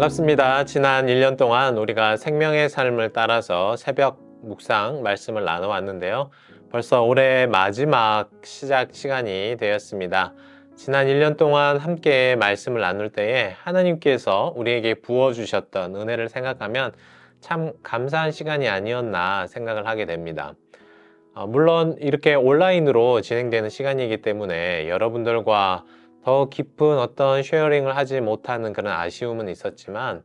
반갑습니다. 지난 1년 동안 우리가 생명의 삶을 따라서 새벽 묵상 말씀을 나눠왔는데요. 벌써 올해 마지막 시작 시간이 되었습니다. 지난 1년 동안 함께 말씀을 나눌 때에 하나님께서 우리에게 부어주셨던 은혜를 생각하면 참 감사한 시간이 아니었나 생각을 하게 됩니다. 물론 이렇게 온라인으로 진행되는 시간이기 때문에 여러분들과 더 깊은 어떤 쉐어링을 하지 못하는 그런 아쉬움은 있었지만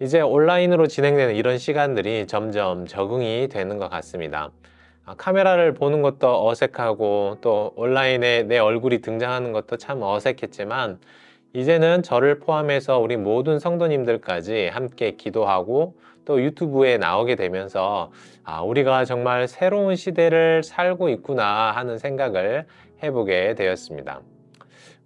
이제 온라인으로 진행되는 이런 시간들이 점점 적응이 되는 것 같습니다. 카메라를 보는 것도 어색하고 또 온라인에 내 얼굴이 등장하는 것도 참 어색했지만 이제는 저를 포함해서 우리 모든 성도님들까지 함께 기도하고 또 유튜브에 나오게 되면서 우리가 정말 새로운 시대를 살고 있구나 하는 생각을 해보게 되었습니다.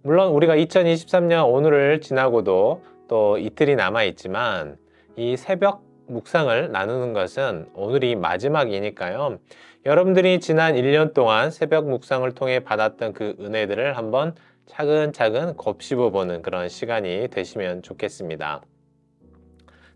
물론 우리가 2023년 오늘을 지나고도 또 이틀이 남아 있지만 이 새벽 묵상을 나누는 것은 오늘이 마지막이니까요. 여러분들이 지난 1년 동안 새벽 묵상을 통해 받았던 그 은혜들을 한번 차근차근 곱씹어보는 그런 시간이 되시면 좋겠습니다.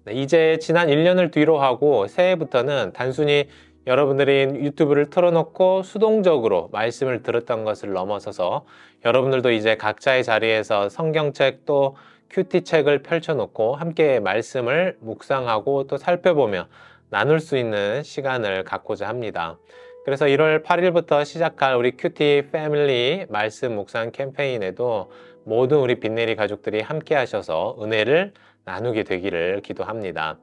네, 이제 지난 1년을 뒤로 하고 새해부터는 단순히 여러분들이 유튜브를 틀어놓고 수동적으로 말씀을 들었던 것을 넘어서서 여러분들도 이제 각자의 자리에서 성경책 또 큐티책을 펼쳐놓고 함께 말씀을 묵상하고 또 살펴보며 나눌 수 있는 시간을 갖고자 합니다. 그래서 1월 8일부터 시작할 우리 큐티 패밀리 말씀 묵상 캠페인에도 모든 우리 빛내리 가족들이 함께 하셔서 은혜를 나누게 되기를 기도합니다.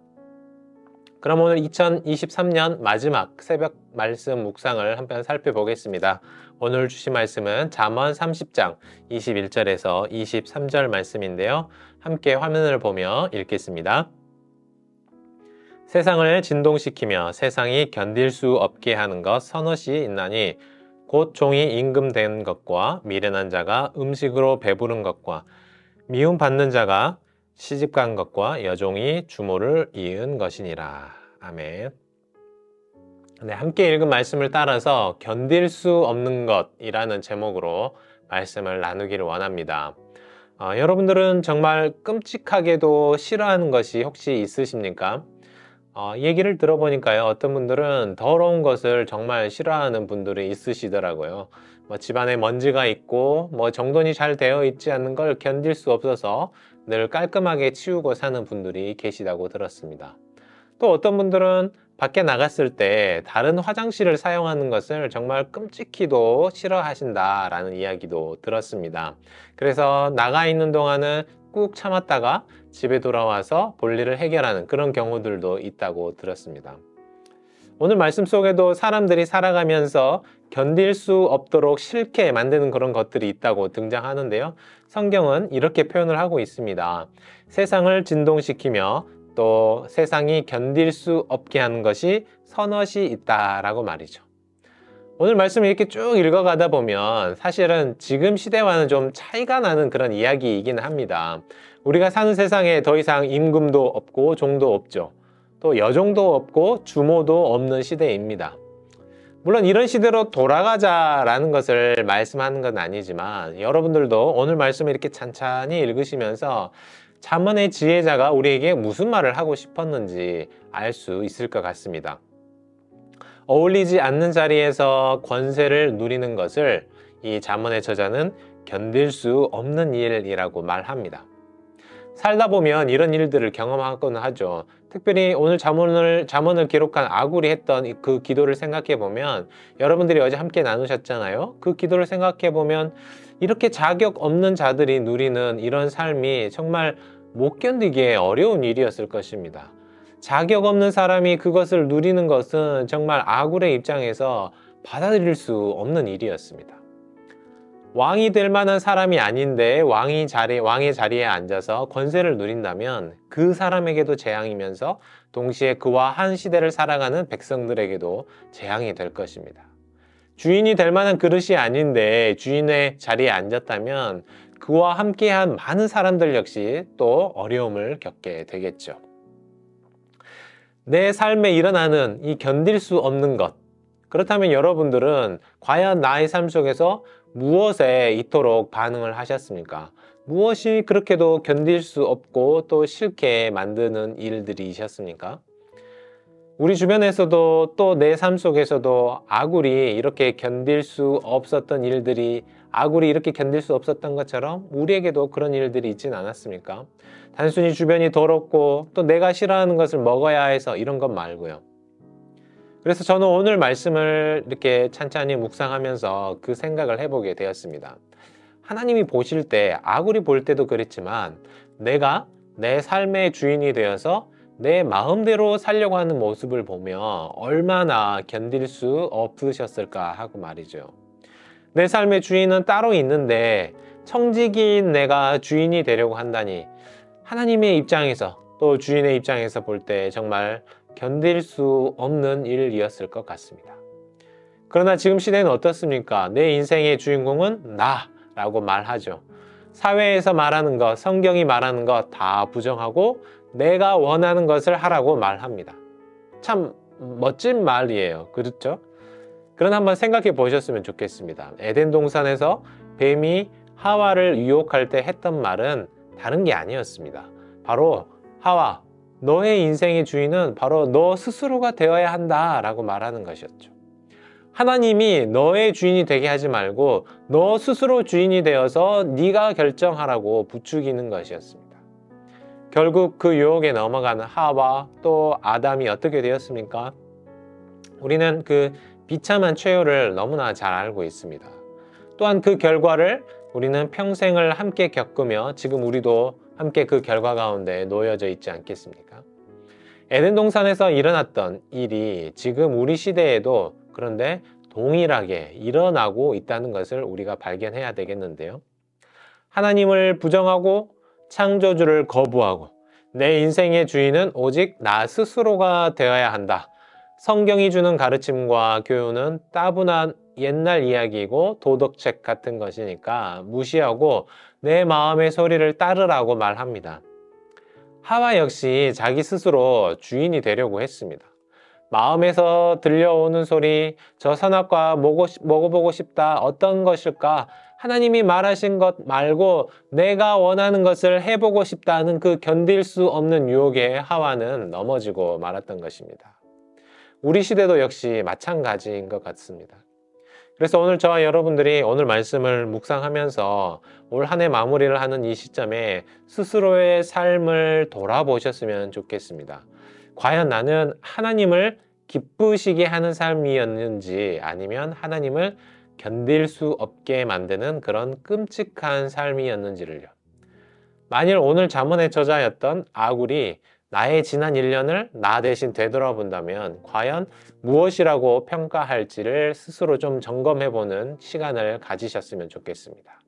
그럼 오늘 2023년 마지막 새벽 말씀 묵상을 한편 살펴보겠습니다. 오늘 주신 말씀은 잠언 30장 21절에서 23절 말씀인데요. 함께 화면을 보며 읽겠습니다. 세상을 진동시키며 세상이 견딜 수 없게 하는 것 서너시 있나니 곧 종이 임금된 것과 미련한 자가 음식으로 배부른 것과 미움받는 자가 시집간 것과 여종이 주모를 이은 것이니라. 아멘. 네, 함께 읽은 말씀을 따라서 견딜 수 없는 것이라는 제목으로 말씀을 나누기를 원합니다. 여러분들은 정말 끔찍하게도 싫어하는 것이 혹시 있으십니까? 얘기를 들어보니까요, 어떤 분들은 더러운 것을 정말 싫어하는 분들이 있으시더라고요. 집안에 먼지가 있고 정돈이 잘 되어 있지 않는 걸 견딜 수 없어서 늘 깔끔하게 치우고 사는 분들이 계시다고 들었습니다. 또 어떤 분들은 밖에 나갔을 때 다른 화장실을 사용하는 것을 정말 끔찍히도 싫어하신다라는 이야기도 들었습니다. 그래서 나가 있는 동안은 꾹 참았다가 집에 돌아와서 볼일을 해결하는 그런 경우들도 있다고 들었습니다. 오늘 말씀 속에도 사람들이 살아가면서 견딜 수 없도록 싫게 만드는 그런 것들이 있다고 등장하는데요. 성경은 이렇게 표현을 하고 있습니다. 세상을 진동시키며 또 세상이 견딜 수 없게 하는 것이 서너시 있다라고 말이죠. 오늘 말씀을 이렇게 쭉 읽어가다 보면 사실은 지금 시대와는 좀 차이가 나는 그런 이야기이긴 합니다. 우리가 사는 세상에 더 이상 임금도 없고 종도 없죠. 또 여종도 없고 주모도 없는 시대입니다. 물론 이런 시대로 돌아가자라는 것을 말씀하는 건 아니지만 여러분들도 오늘 말씀을 이렇게 찬찬히 읽으시면서 잠언의 지혜자가 우리에게 무슨 말을 하고 싶었는지 알 수 있을 것 같습니다. 어울리지 않는 자리에서 권세를 누리는 것을 이 잠언의 저자는 견딜 수 없는 일이라고 말합니다. 살다 보면 이런 일들을 경험하곤 하죠. 특별히 오늘 잠언을 기록한 아굴이 했던 그 기도를 생각해 보면 여러분들이 어제 함께 나누셨잖아요. 그 기도를 생각해 보면 이렇게 자격 없는 자들이 누리는 이런 삶이 정말 못 견디기에 어려운 일이었을 것입니다. 자격 없는 사람이 그것을 누리는 것은 정말 아굴의 입장에서 받아들일 수 없는 일이었습니다. 왕이 될 만한 사람이 아닌데 왕의 자리에 앉아서 권세를 누린다면 그 사람에게도 재앙이면서 동시에 그와 한 시대를 살아가는 백성들에게도 재앙이 될 것입니다. 주인이 될 만한 그릇이 아닌데 주인의 자리에 앉았다면 그와 함께한 많은 사람들 역시 또 어려움을 겪게 되겠죠. 내 삶에 일어나는 이 견딜 수 없는 것, 그렇다면 여러분들은 과연 나의 삶 속에서 무엇에 이토록 반응을 하셨습니까? 무엇이 그렇게도 견딜 수 없고 또 싫게 만드는 일들이셨습니까? 우리 주변에서도 또 내 삶 속에서도 아굴이 이렇게 견딜 수 없었던 일들이, 아굴이 이렇게 견딜 수 없었던 것처럼 우리에게도 그런 일들이 있진 않았습니까? 단순히 주변이 더럽고 또 내가 싫어하는 것을 먹어야 해서 이런 것 말고요. 그래서 저는 오늘 말씀을 이렇게 찬찬히 묵상하면서 그 생각을 해보게 되었습니다. 하나님이 보실 때, 아굴이 볼 때도 그랬지만 내가 내 삶의 주인이 되어서 내 마음대로 살려고 하는 모습을 보며 얼마나 견딜 수 없으셨을까 하고 말이죠. 내 삶의 주인은 따로 있는데 청지기인 내가 주인이 되려고 한다니, 하나님의 입장에서 또 주인의 입장에서 볼 때 정말 견딜 수 없는 일이었을 것 같습니다. 그러나 지금 시대는 어떻습니까? 내 인생의 주인공은 나라고 말하죠. 사회에서 말하는 것, 성경이 말하는 것 다 부정하고 내가 원하는 것을 하라고 말합니다. 참 멋진 말이에요. 그렇죠? 그러나 한번 생각해 보셨으면 좋겠습니다. 에덴 동산에서 뱀이 하와를 유혹할 때 했던 말은 다른 게 아니었습니다. 바로 하와, 너의 인생의 주인은 바로 너 스스로가 되어야 한다 라고 말하는 것이었죠. 하나님이 너의 주인이 되게 하지 말고 너 스스로 주인이 되어서 네가 결정하라고 부추기는 것이었습니다. 결국 그 유혹에 넘어가는 하와 또 아담이 어떻게 되었습니까? 우리는 그 비참한 최후를 너무나 잘 알고 있습니다. 또한 그 결과를 우리는 평생을 함께 겪으며 지금 우리도 함께 그 결과 가운데 놓여져 있지 않겠습니까? 에덴 동산에서 일어났던 일이 지금 우리 시대에도 그런데 동일하게 일어나고 있다는 것을 우리가 발견해야 되겠는데요. 하나님을 부정하고 창조주를 거부하고 내 인생의 주인은 오직 나 스스로가 되어야 한다. 성경이 주는 가르침과 교훈은 따분한 옛날 이야기이고 도덕책 같은 것이니까 무시하고 내 마음의 소리를 따르라고 말합니다. 하와 역시 자기 스스로 주인이 되려고 했습니다. 마음에서 들려오는 소리, 저 선악과 먹어보고 싶다, 어떤 것일까? 하나님이 말하신 것 말고 내가 원하는 것을 해보고 싶다는 그 견딜 수 없는 유혹에 하와는 넘어지고 말았던 것입니다. 우리 시대도 역시 마찬가지인 것 같습니다. 그래서 오늘 저와 여러분들이 오늘 말씀을 묵상하면서 올 한 해 마무리를 하는 이 시점에 스스로의 삶을 돌아보셨으면 좋겠습니다. 과연 나는 하나님을 기쁘시게 하는 삶이었는지 아니면 하나님을 견딜 수 없게 만드는 그런 끔찍한 삶이었는지를요. 만일 오늘 잠언의 저자였던 아굴이 나의 지난 1년을 나 대신 되돌아본다면 과연 무엇이라고 평가할지를 스스로 좀 점검해보는 시간을 가지셨으면 좋겠습니다.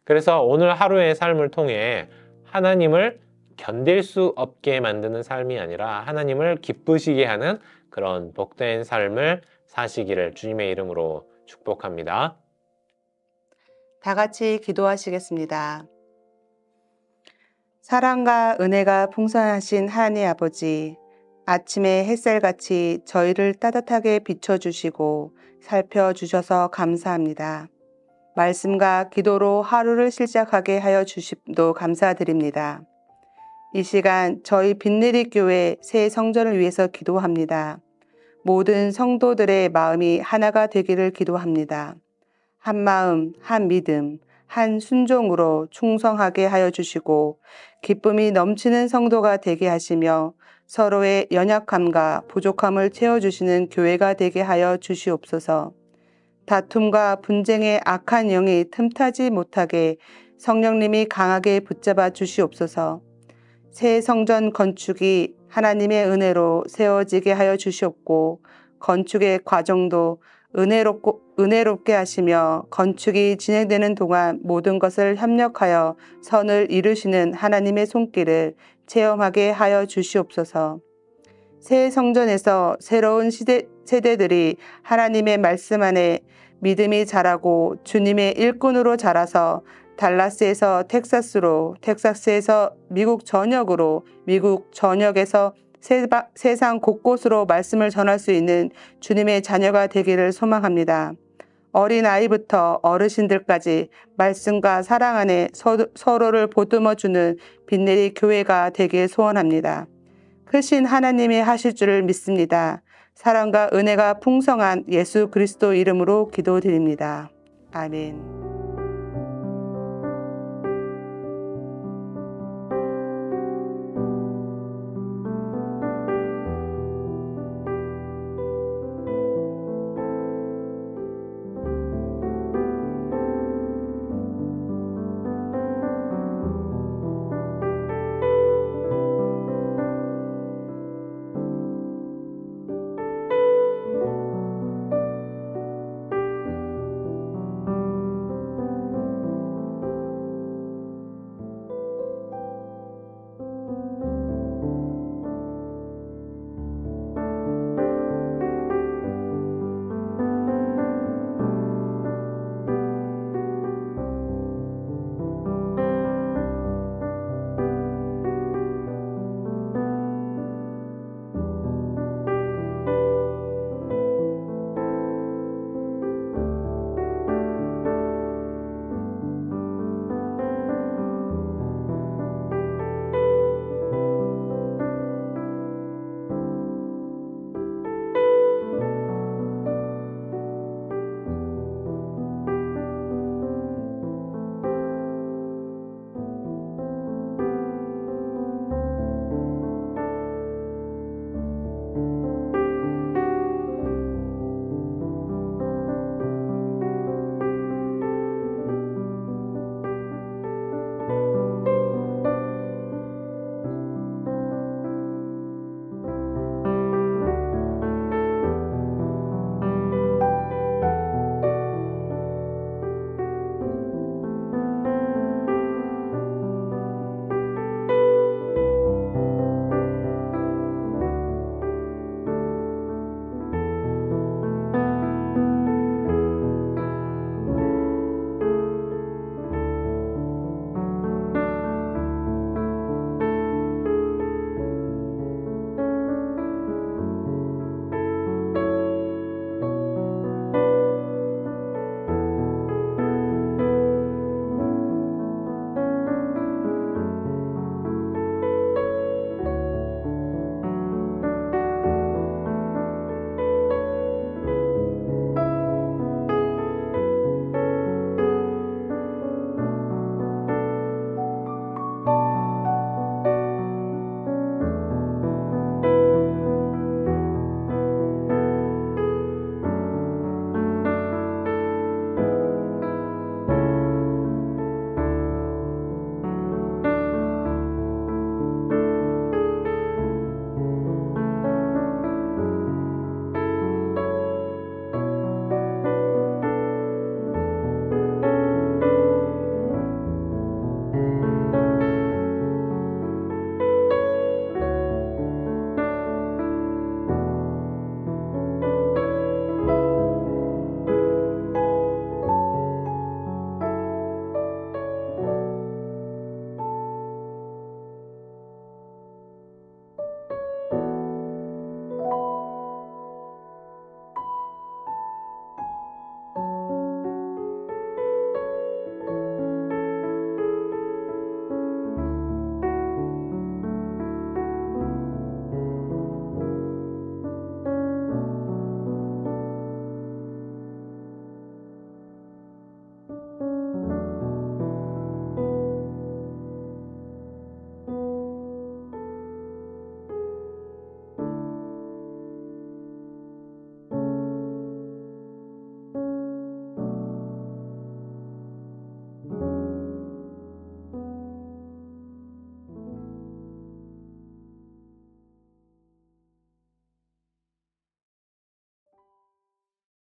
그래서 오늘 하루의 삶을 통해 하나님을 견딜 수 없게 만드는 삶이 아니라 하나님을 기쁘시게 하는 그런 복된 삶을 사시기를 주님의 이름으로 축복합니다. 다 같이 기도하시겠습니다. 사랑과 은혜가 풍성하신 하나님 아버지, 아침의 햇살같이 저희를 따뜻하게 비춰주시고 살펴주셔서 감사합니다. 말씀과 기도로 하루를 시작하게 하여 주심도 감사드립니다. 이 시간 저희 빛내리 교회 새 성전을 위해서 기도합니다. 모든 성도들의 마음이 하나가 되기를 기도합니다. 한 마음, 한 믿음, 한 순종으로 충성하게 하여 주시고 기쁨이 넘치는 성도가 되게 하시며 서로의 연약함과 부족함을 채워주시는 교회가 되게 하여 주시옵소서. 다툼과 분쟁의 악한 영이 틈타지 못하게 성령님이 강하게 붙잡아 주시옵소서. 새 성전 건축이 하나님의 은혜로 세워지게 하여 주시옵고 건축의 과정도 은혜롭게 하시며 건축이 진행되는 동안 모든 것을 협력하여 선을 이루시는 하나님의 손길을 체험하게 하여 주시옵소서. 새 성전에서 새로운 세대들이 하나님의 말씀 안에 믿음이 자라고 주님의 일꾼으로 자라서 달라스에서 텍사스로, 텍사스에서 미국 전역으로, 미국 전역에서 세상 곳곳으로 말씀을 전할 수 있는 주님의 자녀가 되기를 소망합니다. 어린아이부터 어르신들까지 말씀과 사랑 안에 서로를 보듬어주는 빛내리 교회가 되길 소원합니다. 크신 하나님이 하실 줄을 믿습니다. 사랑과 은혜가 풍성한 예수 그리스도 이름으로 기도드립니다. 아멘.